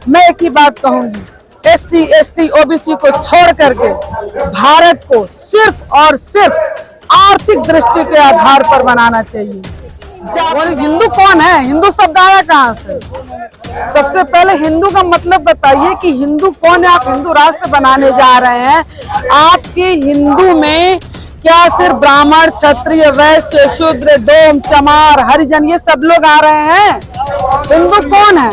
मैं एक ही बात कहूंगी, SC, ST, OBC को छोड़ करके भारत को सिर्फ और सिर्फ आर्थिक दृष्टि के आधार पर बनाना चाहिए। हिंदू कौन है? हिंदू शब्द आया कहाँ से? सबसे पहले हिंदू का मतलब बताइए कि हिंदू कौन है। आप हिंदू राष्ट्र बनाने जा रहे हैं, आपके हिंदू में क्या सिर्फ ब्राह्मण, क्षत्रिय, वैश्य, शूद्र, डोम, चमार, हरिजन ये सब लोग आ रहे हैं? हिंदू कौन है?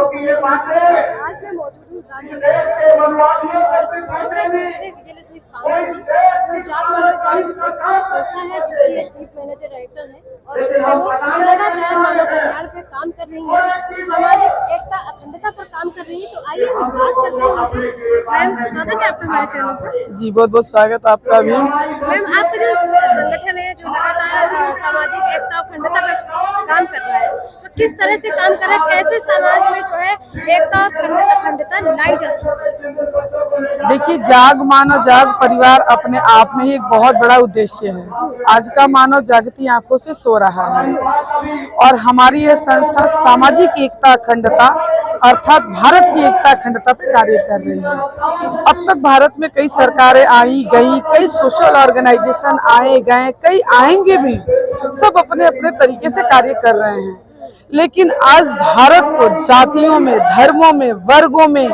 आज मैं मौजूद हूँ संस्था है जिसकी चीफ मैनेजर डायरेक्टर है और लगातार मानव कल्याण पे काम कर रही है, सामाजिक एकता अखंडता पर काम कर रही है। तो आइए हम बात करते हैं। मैम, स्वागत है आपका हमारे चैनल पर। जी बहुत बहुत स्वागत आपका भी। मैम, आपका जो संगठन है जो लगातार सामाजिक एकता अखंडता पे काम कर रहा है, तो किस तरह से काम कर रहा है, कैसे समाज में जो है एकता अखंडता लाई जा सकती है? देखिए, जाग मानव जाग परिवार अपने आप में ही एक बहुत बड़ा उद्देश्य है। आज का मानव जागती आंखों से सो रहा है और हमारी यह संस्था सामाजिक एकता अखंडता अर्थात भारत की एकता अखंडता पर कार्य कर रही है। अब तक भारत में कई सरकारें आई गई, कई सोशल ऑर्गेनाइजेशन आए गए, कई आएंगे भी, सब अपने अपने तरीके से कार्य कर रहे हैं। लेकिन आज भारत को जातियों में, धर्मों में, वर्गों में,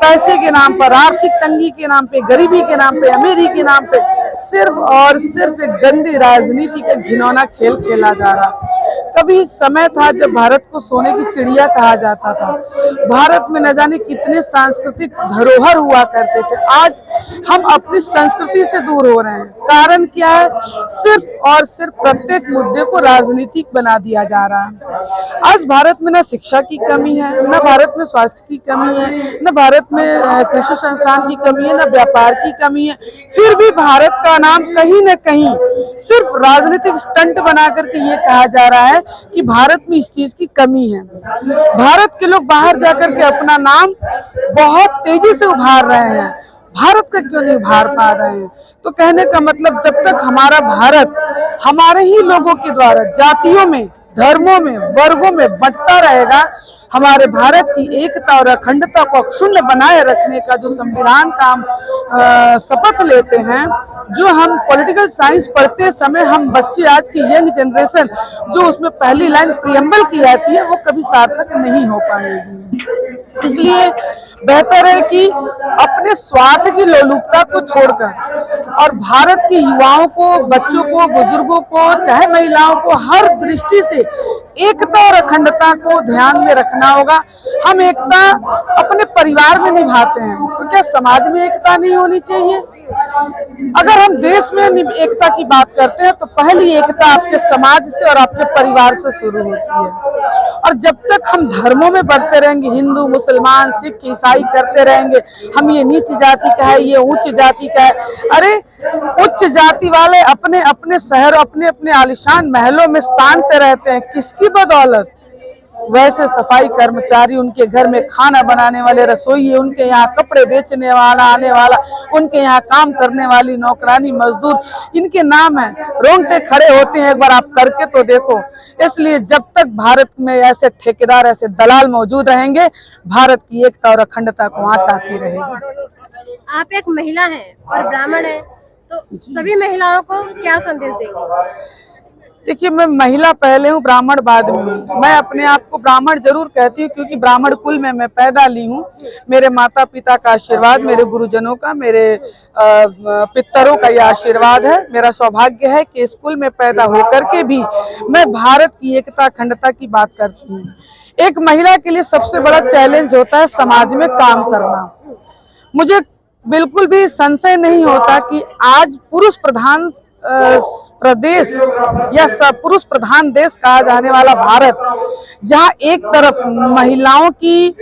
पैसे के नाम पर, आर्थिक तंगी के नाम पे, गरीबी के नाम पे, अमीरी के नाम पे सिर्फ और सिर्फ एक गंदी राजनीति का घिनौना खेल खेला जा रहा। कभी समय था जब भारत को सोने की चिड़िया कहा जाता था। भारत में न जाने कितने सांस्कृतिक धरोहर हुआ करते थे। आज हम अपनी संस्कृति से दूर हो रहे हैं। कारण क्या है? सिर्फ और सिर्फ प्रत्येक मुद्दे को राजनीतिक बना दिया जा रहा है। आज भारत में न शिक्षा की कमी है, न भारत में स्वास्थ्य की कमी है, न भारत में कृषि संस्थान की कमी है, न व्यापार की कमी है। फिर भी भारत का नाम कहीं न कहीं सिर्फ राजनीतिक स्टंट बना करके ये कहा जा रहा है कि भारत में इस चीज की कमी है। भारत के लोग बाहर जाकर के अपना नाम बहुत तेजी से उभार रहे हैं, भारत का क्यों नहीं उभार पा रहे हैं? तो कहने का मतलब, जब तक हमारा भारत हमारे ही लोगों के द्वारा जातियों में, धर्मों में, वर्गों में बंटता रहेगा, हमारे भारत की एकता और अखंडता को अक्षुण्ण बनाए रखने का जो संविधान का हम शपथ लेते हैं, जो हम पॉलिटिकल साइंस पढ़ते समय हम बच्चे, आज की यंग जनरेशन जो उसमें पहली लाइन प्रियम्बल की जाती है, वो कभी सार्थक नहीं हो पाएगी। इसलिए बेहतर है कि अपने स्वार्थ की लोलुपता को छोड़कर और भारत के युवाओं को, बच्चों को, बुजुर्गों को, चाहे महिलाओं को, हर दृष्टि से एकता और अखंडता को ध्यान में रखना होगा। हम एकता अपने परिवार में निभाते हैं, तो क्या समाज में एकता नहीं होनी चाहिए? अगर हम देश में एकता की बात करते हैं तो पहली एकता आपके समाज से और आपके परिवार से शुरू होती है। और जब तक हम धर्मों में बढ़ते रहेंगे, हिंदू, मुसलमान, सिख, ईसाई करते रहेंगे, हम ये नीच जाति का है, ये उच्च जाति का है। अरे उच्च जाति वाले अपने अपने शहर, अपने अपने आलिशान महलों में शान से रहते हैं, किसकी बदौलत? वैसे सफाई कर्मचारी, उनके घर में खाना बनाने वाले रसोई, उनके यहाँ कपड़े बेचने वाला, आने वाला, उनके यहाँ काम करने वाली नौकरानी, मजदूर, इनके नाम है, रोंगटे खड़े होते हैं। एक बार आप करके तो देखो। इसलिए जब तक भारत में ऐसे ठेकेदार, ऐसे दलाल मौजूद रहेंगे, भारत की एकता और अखंडता को आंच आती रहेगी। आप एक महिला हैं और ब्राह्मण हैं, तो सभी महिलाओं को क्या संदेश देंगे? देखिए, मैं महिला पहले हूँ, ब्राह्मण बाद में हूँ। मैं अपने आप को ब्राह्मण जरूर कहती हूँ क्योंकि ब्राह्मण कुल में मैं पैदा ली हूँ। मेरे माता पिता का आशीर्वाद, मेरे गुरुजनों का, मेरे पितरों का यह आशीर्वाद है। मेरा सौभाग्य है कि इस कुल में पैदा होकर के भी मैं भारत की एकता अखंडता की बात करती हूँ। एक महिला के लिए सबसे बड़ा चैलेंज होता है समाज में काम करना। मुझे बिल्कुल भी संशय नहीं होता कि आज पुरुष प्रधान प्रदेश या पुरुष प्रधान देश कहा जाने वाला भारत, जहां एक तरफ महिलाओं की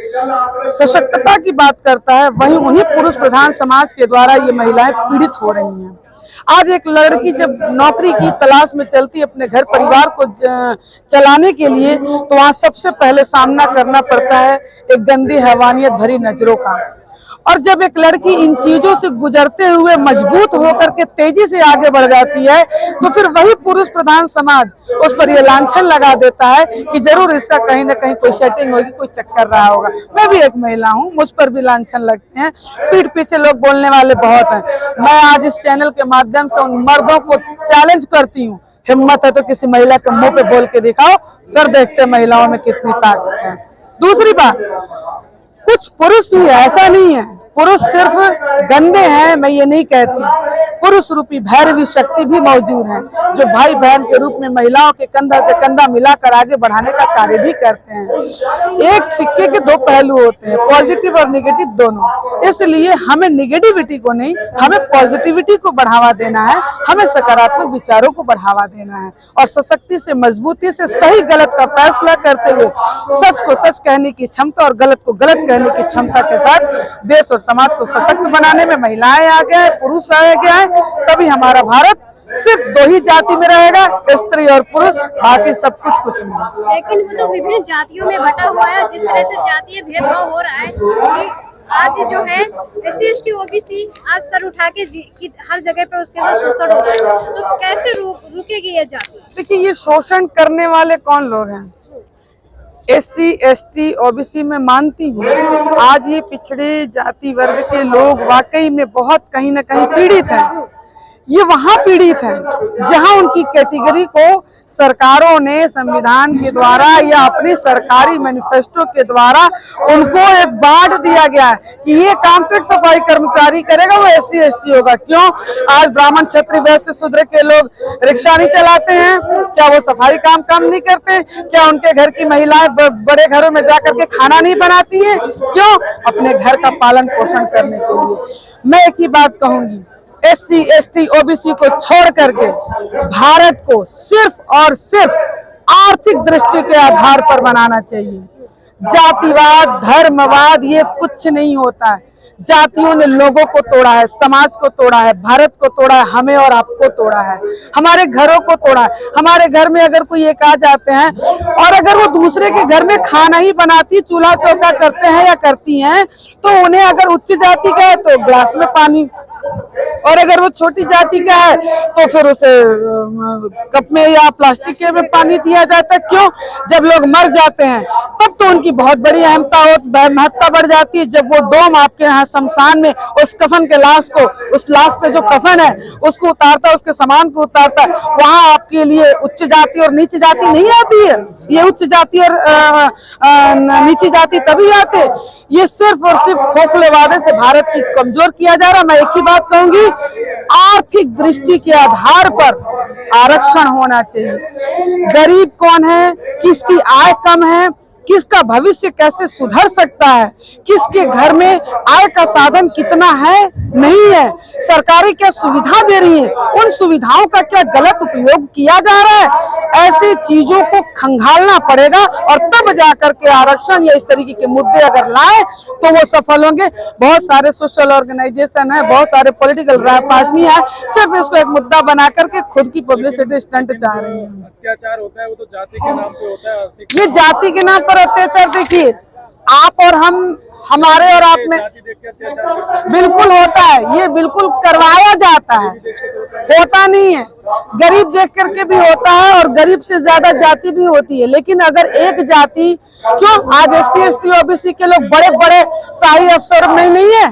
सशक्तता की बात करता है, वहीं उन्हीं पुरुष प्रधान समाज के द्वारा ये महिलाएं पीड़ित हो रही हैं। आज एक लड़की जब नौकरी की तलाश में चलती अपने घर परिवार को चलाने के लिए, तो वहां सबसे पहले सामना करना पड़ता है एक गंदी हैवानियत भरी नजरों का। और जब एक लड़की इन चीजों से गुजरते हुए मजबूत होकर के तेजी से आगे बढ़ जाती है, तो फिर वही पुरुष प्रधान समाज उस पर ये लांछन लगा देता है कि जरूर इसका कहीं ना कहीं कोई सेटिंग होगी, कोई चक्कर रहा होगा। मैं भी एक महिला हूँ, मुझ पर भी लांछन लगते हैं, पीठ पीछे लोग बोलने वाले बहुत हैं। मैं आज इस चैनल के माध्यम से उन मर्दों को चैलेंज करती हूँ, हिम्मत है तो किसी महिला के मुंह पे बोल के दिखाओ, फिर देखते हैं महिलाओं में कितनी ताकत है। दूसरी बात, कुछ पुरुष भी है, ऐसा नहीं है पुरुष सिर्फ गंदे हैं, मैं ये नहीं कहती। पुरुष रूपी भैरवी शक्ति भी मौजूद है, जो भाई बहन के रूप में महिलाओं के कंधा से कंधा मिलाकर आगे बढ़ाने का कार्य भी करते हैं। एक सिक्के के दो पहलू होते हैं, पॉजिटिव और निगेटिव दोनों। इसलिए हमें निगेटिविटी को नहीं, हमें पॉजिटिविटी को बढ़ावा देना है, हमें सकारात्मक विचारों को बढ़ावा देना है और सशक्ति से, मजबूती से सही गलत का फैसला करते हुए सच को सच कहने की क्षमता और गलत को गलत कहने की क्षमता के साथ देश और समाज को सशक्त बनाने में महिलाएं आगे आए, पुरुष आगे आए, तभी हमारा भारत सिर्फ दो ही जाति में रहेगा, स्त्री और पुरुष, बाकी सब कुछ नहीं। लेकिन वो तो विभिन्न जातियों में बटा हुआ है। जिस तरह से जातीय भेदभाव हो रहा है कि आज जो है SC ST OBC आज सर उठा के कि हर जगह पे उसके साथ शोषण हो रहा है, तो कैसे रुकेगी ये जाति? देखिए, ये शोषण करने वाले कौन लोग हैं? SC ST OBC में मानती हूँ, आज ये पिछड़े जाति वर्ग के लोग वाकई में बहुत कहीं ना कहीं पीड़ित हैं। ये वहां पीड़ित हैं जहां उनकी कैटेगरी को सरकारों ने संविधान के द्वारा या अपनी सरकारी मैनिफेस्टो के द्वारा उनको एक बांट दिया गया है कि ये काम तो एक सफाई कर्मचारी करेगा, वो SC ST होगा। क्यों? आज ब्राह्मण क्षत्रिय वैश्य शूद्र के लोग रिक्शा नहीं चलाते हैं? क्या वो सफाई काम नहीं करते? क्या उनके घर की महिलाएं बड़े घरों में जाकर के खाना नहीं बनाती हैं? क्यों? अपने घर का पालन पोषण करने के लिए। मैं एक ही बात कहूंगी, SC ST OBC को छोड़ करके भारत को सिर्फ और सिर्फ आर्थिक दृष्टि के आधार पर बनाना चाहिए। जातिवाद, धर्मवाद ये कुछ नहीं होता है। जातियों ने लोगों को तोड़ा है, समाज को तोड़ा है, भारत को तोड़ा है, हमें और आपको तोड़ा है, हमारे घरों को तोड़ा है। हमारे घर में अगर कोई एक आ जाते हैं और अगर वो दूसरे के घर में खाना ही बनाती, चूल्हा चौका करते हैं या करती हैं, तो उन्हें अगर उच्च जाति का है तो ग्लास में पानी, और अगर वो छोटी जाति का है तो फिर उसे कप में या प्लास्टिक के में पानी दिया जाता है। क्यों? जब लोग मर जाते हैं तब तो उनकी बहुत बड़ी महत्ता बढ़ जाती है। जब वो डोम आपके यहाँ शमशान में उस कफन के लाश को, उस लाश पे जो कफन है उसको उतारता है, उसके सामान को उतारता है, वहां आपके लिए उच्च जाति और नीच जाति नहीं आती है। ये उच्च जाति और नीची जाति तभी आते। ये सिर्फ और सिर्फ खोखले वादे से भारत की कमजोर किया जा रहा। मैं एक ही बात कहूंगी, आर्थिक दृष्टि के आधार पर आरक्षण होना चाहिए। गरीब कौन है, किसकी आय कम है, किसका भविष्य कैसे सुधर सकता है, किसके घर में आय का साधन कितना है, नहीं है, सरकारें क्या सुविधा दे रही है, उन सुविधाओं का क्या गलत उपयोग किया जा रहा है, ऐसी चीजों को खंगालना पड़ेगा और तब जाकर के आरक्षण या इस तरीके के मुद्दे अगर लाए तो वो सफल होंगे। बहुत सारे सोशल ऑर्गेनाइजेशन है, बहुत सारे पॉलिटिकल पार्टियां हैं, सिर्फ इसको एक मुद्दा बना करके खुद की पब्लिसिटी स्टंट चाह रही है। अत्याचार होता है वो तो जाति के नाम पे होता है। ये जाति के नाम पर अत्याचार, देखिए आप और हम, हमारे और आप में बिल्कुल होता है, ये बिल्कुल करवाया जाता है, होता नहीं है। गरीब देख करके भी होता है और गरीब से ज्यादा जाति भी होती है। लेकिन अगर एक जाति, क्यों आज SC ST OBC के लोग बड़े बड़े शाही अफसर नहीं है,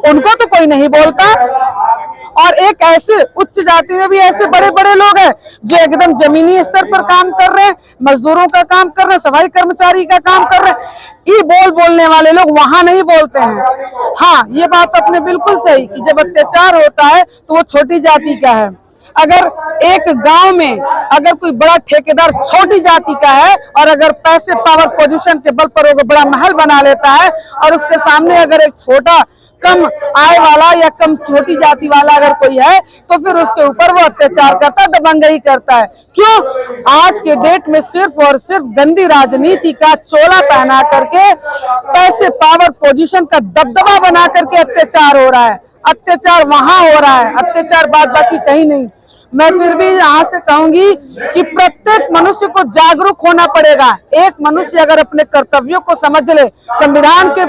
उनको तो कोई नहीं बोलता। और एक ऐसे उच्च जाति में भी ऐसे बड़े बड़े लोग हैं जो एकदम जमीनी स्तर पर काम कर रहे हैं, मजदूरों का काम कर रहे हैं, सफाई कर्मचारी का काम कर रहे हैं। ये बोलने वाले लोग वहां नहीं बोलते हैं। हाँ, ये बात आपने बिल्कुल सही कि जब अत्याचार होता है तो वो छोटी जाति का है। अगर एक गांव में अगर कोई बड़ा ठेकेदार छोटी जाति का है और अगर पैसे, पावर, पोजीशन के बल पर वो बड़ा महल बना लेता है और उसके सामने अगर एक छोटा कम आय वाला या कम छोटी जाति वाला अगर कोई है तो फिर उसके ऊपर वो अत्याचार करता है, दबंगई करता है। क्यों? आज के डेट में सिर्फ और सिर्फ गंदी राजनीति का चोला पहना करके, पैसे, पावर, पोजीशन का दबदबा बना करके अत्याचार हो रहा है। अत्याचार वहां हो रहा है, अत्याचार बाकी कहीं नहीं। मैं फिर भी यहाँ से कहूंगी कि प्रत्येक मनुष्य को जागरूक होना पड़ेगा। एक मनुष्य अगर अपने कर्तव्यों को समझ ले, संविधान के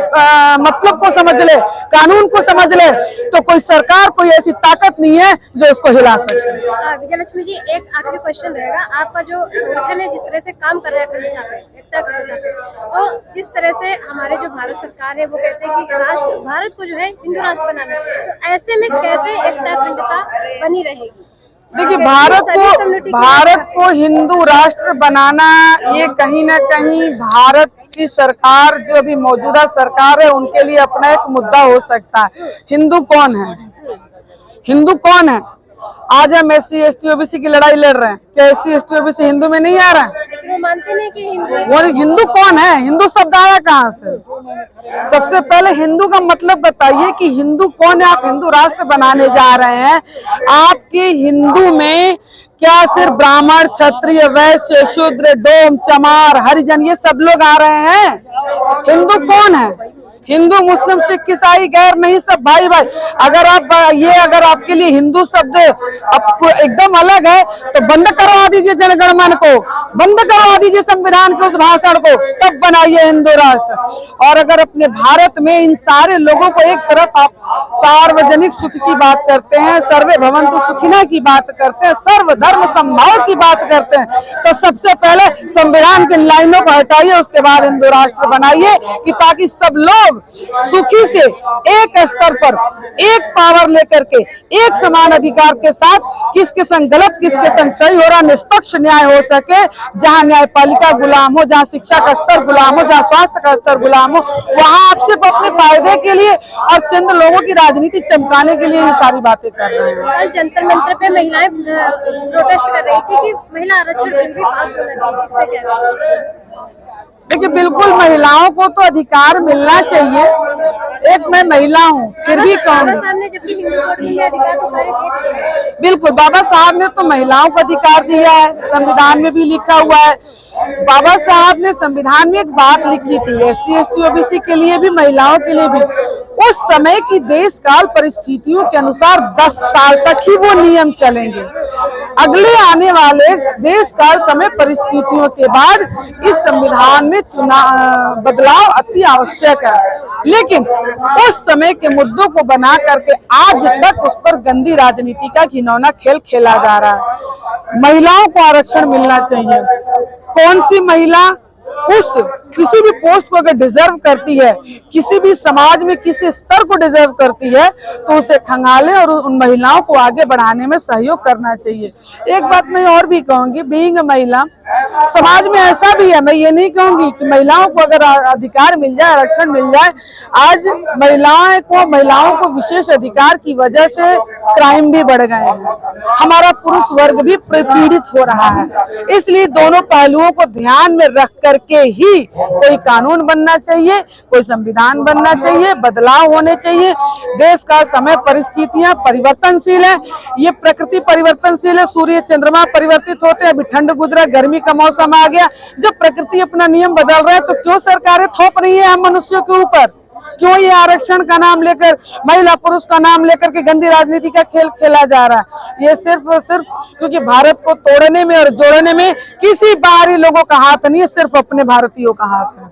मतलब को समझ ले, कानून को समझ ले, तो कोई सरकार, कोई ऐसी ताकत नहीं है जो उसको हिला सके। विजयलक्ष्मी जी, एक आखिरी क्वेश्चन रहेगा। आपका जो संगठन है जिस तरह से काम कर रहा है अखंडता पे, एकता अखंडता पे, तो जिस तरह से हमारे जो भारत सरकार है वो कहते हैं कि राष्ट्र, भारत को जो है हिंदू राष्ट्र बनाना है, तो ऐसे में कैसे एकता अखंडता बनी रहेगी? देखिए, भारत को हिंदू राष्ट्र बनाना, ये कहीं ना कहीं भारत की सरकार, जो अभी मौजूदा सरकार है, उनके लिए अपना एक मुद्दा हो सकता है। हिंदू कौन है? हिंदू कौन है? आज हम SC ST OBC की लड़ाई लड़ रहे हैं, क्या SC ST OBC हिंदू में नहीं आ रहा है? लेकिन वो मानते नहीं कि हिंदू है। वो हिंदू कौन है? हिंदू शब्द आया कहाँ से? सबसे पहले हिंदू का मतलब बताइए कि हिंदू कौन है। आप हिंदू राष्ट्र बनाने जा रहे हैं, आपके हिंदू में क्या सिर्फ ब्राह्मण, क्षत्रिय, वैश्य, शूद्र, डोम, चमार, हरिजन, ये सब लोग आ रहे हैं? हिंदू कौन है? हिंदू, मुस्लिम, सिख, ईसाई, गैर नहीं, सब भाई भाई। अगर आपके लिए हिंदू शब्द आपको एकदम अलग है तो बंद करवा दीजिए जनगणमन को, बंद करवा दीजिए संविधान के उस भाषण को, तब बनाइए हिंदू राष्ट्र। और अगर अपने भारत में इन सारे लोगों को, एक तरफ आप सार्वजनिक सुख की बात करते हैं, सर्वे भवन्तु सुखिनः की बात करते हैं, सर्वधर्म समभाव की बात करते हैं, तो सबसे पहले संविधान की लाइनों को हटाइए, उसके बाद हिंदू राष्ट्र बनाइए, कि ताकि सब लोग सुखी से एक स्तर पर, एक पावर लेकर के, एक समान अधिकार के साथ, किसके संग गलत, किसके संग सही हो रहा, निष्पक्ष न्याय हो सके। जहां न्यायपालिका गुलाम हो, जहां शिक्षा का स्तर गुलाम हो, जहां स्वास्थ्य का स्तर गुलाम हो, वहां आप सिर्फ अपने फायदे के लिए और चंद लोगों की राजनीति चमकाने के लिए ये सारी बातें कर रहे हैं। कल जंतर मंतर पे महिलाएं प्रोटेस्ट कर रही थी कि महिला आरक्षण बिल भी पास होना चाहिए, इस पे क्या कहेंगे? देखिए, बिल्कुल महिलाओं को तो अधिकार मिलना चाहिए। एक मैं महिला हूँ, फिर भी कहूँगी, जबकि हिंदू कोड में अधिकार तो सारे दे दिए। बिल्कुल, बाबा साहब ने तो महिलाओं को अधिकार दिया है, संविधान में भी लिखा हुआ है। बाबा साहब ने संविधान में एक बात लिखी थी, SC ST OBC के लिए भी, महिलाओं के लिए भी, उस समय की देश काल परिस्थितियों के अनुसार 10 साल तक ही वो नियम चलेंगे। अगले आने वाले देश काल समय परिस्थितियों के बाद इस संविधान में बदलाव अति आवश्यक है। लेकिन उस समय के मुद्दों को बना करके आज तक उस पर गंदी राजनीति का घिनौना खेल खेला जा रहा है। महिलाओं को आरक्षण मिलना चाहिए। कौन सी महिला उस किसी भी पोस्ट को अगर डिजर्व करती है, किसी भी समाज में किसी स्तर को डिजर्व करती है, तो उसे खंगाले और उन महिलाओं को आगे बढ़ाने में सहयोग करना चाहिए। एक बात मैं और भी कहूंगी, बीइंग महिला, समाज में ऐसा भी है, मैं ये नहीं कहूंगी कि महिलाओं को अगर अधिकार मिल जाए, आरक्षण मिल जाए, आज महिलाओं को विशेष अधिकार की वजह से क्राइम भी बढ़ गए हैं, हमारा पुरुष वर्ग भी पीड़ित हो रहा है। इसलिए दोनों पहलुओं को ध्यान में रख करके ही कोई कानून बनना चाहिए, कोई संविधान बनना चाहिए, बदलाव होने चाहिए। देश का समय परिस्थितियां परिवर्तनशील है, ये प्रकृति परिवर्तनशील है, सूर्य चंद्रमा परिवर्तित होते हैं। अभी ठंड गुजरा, गर्मी का मौसम आ गया। जब प्रकृति अपना नियम बदल रहा है तो क्यों सरकारें थोप रही है हम मनुष्यों के ऊपर? क्यों ये आरक्षण का नाम लेकर, महिला पुरुष का नाम लेकर के गंदी राजनीति का खेल खेला जा रहा है? ये सिर्फ और सिर्फ क्योंकि भारत को तोड़ने में और जोड़ने में किसी बाहरी लोगों का हाथ नहीं है, सिर्फ अपने भारतीयों का हाथ है।